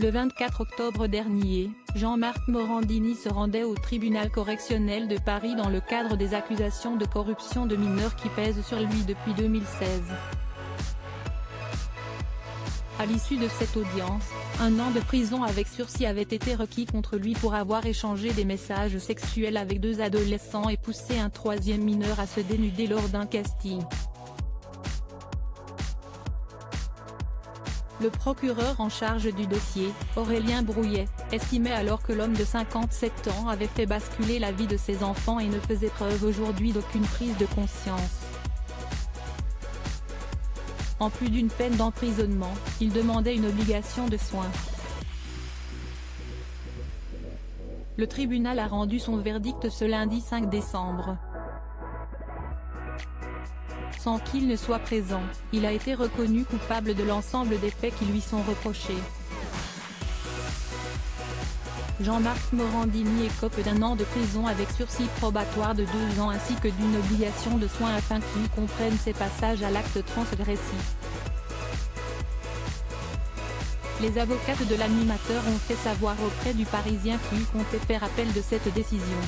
Le 24 octobre dernier, Jean-Marc Morandini se rendait au tribunal correctionnel de Paris dans le cadre des accusations de corruption de mineurs qui pèsent sur lui depuis 2016. À l'issue de cette audience, 1 an de prison avec sursis avait été requis contre lui pour avoir échangé des messages sexuels avec 2 adolescents et poussé un 3e mineur à se dénuder lors d'un casting. Le procureur en charge du dossier, Aurélien Brouillet, estimait alors que l'homme de 57 ans avait fait basculer la vie de ses enfants et ne faisait preuve aujourd'hui d'aucune prise de conscience. En plus d'une peine d'emprisonnement, il demandait une obligation de soins. Le tribunal a rendu son verdict ce lundi 5 décembre. Sans qu'il ne soit présent, il a été reconnu coupable de l'ensemble des faits qui lui sont reprochés. Jean-Marc Morandini écope d'1 an de prison avec sursis probatoire de 2 ans ainsi que d'une obligation de soins afin qu'il comprenne ses passages à l'acte transgressif. Les avocates de l'animateur ont fait savoir auprès du Parisien qu'il comptait faire appel de cette décision.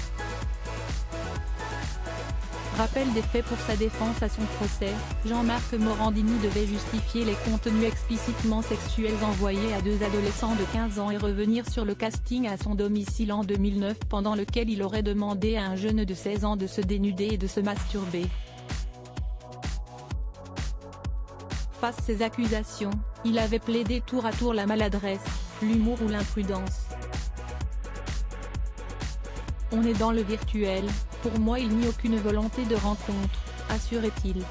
Rappel des faits pour sa défense à son procès, Jean-Marc Morandini devait justifier les contenus explicitement sexuels envoyés à 2 adolescents de 15 ans et revenir sur le casting à son domicile en 2009 pendant lequel il aurait demandé à un jeune de 16 ans de se dénuder et de se masturber. Face à ces accusations, il avait plaidé tour à tour la maladresse, l'humour ou l'imprudence. On est dans le virtuel, pour moi il n'y a aucune volonté de rencontre, assurait-il.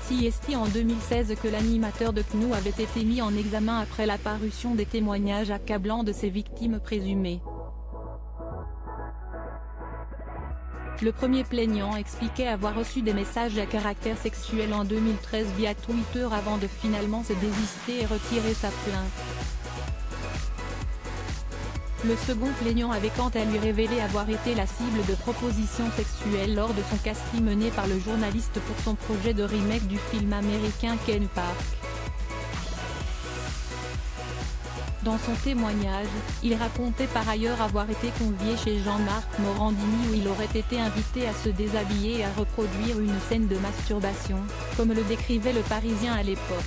Si est en 2016 que l'animateur de CNOU avait été mis en examen après la parution des témoignages accablants de ses victimes présumées. Le premier plaignant expliquait avoir reçu des messages à caractère sexuel en 2013 via Twitter avant de finalement se désister et retirer sa plainte. Le second plaignant avait quant à lui révélé avoir été la cible de propositions sexuelles lors de son casting mené par le journaliste pour son projet de remake du film américain Ken Park. Dans son témoignage, il racontait par ailleurs avoir été convié chez Jean-Marc Morandini où il aurait été invité à se déshabiller et à reproduire une scène de masturbation, comme le décrivait le Parisien à l'époque.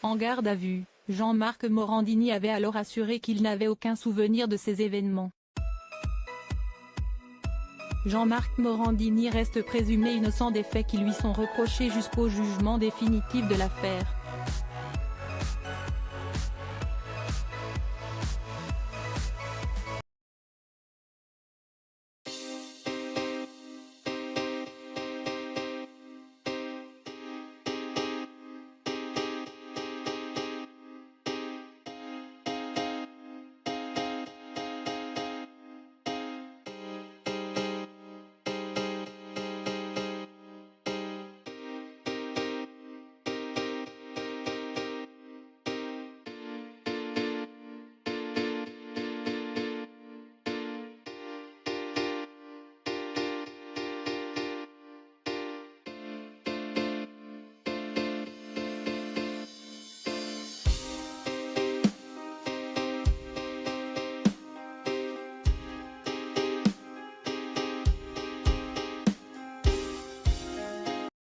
En garde à vue, Jean-Marc Morandini avait alors assuré qu'il n'avait aucun souvenir de ces événements. Jean-Marc Morandini reste présumé innocent des faits qui lui sont reprochés jusqu'au jugement définitif de l'affaire.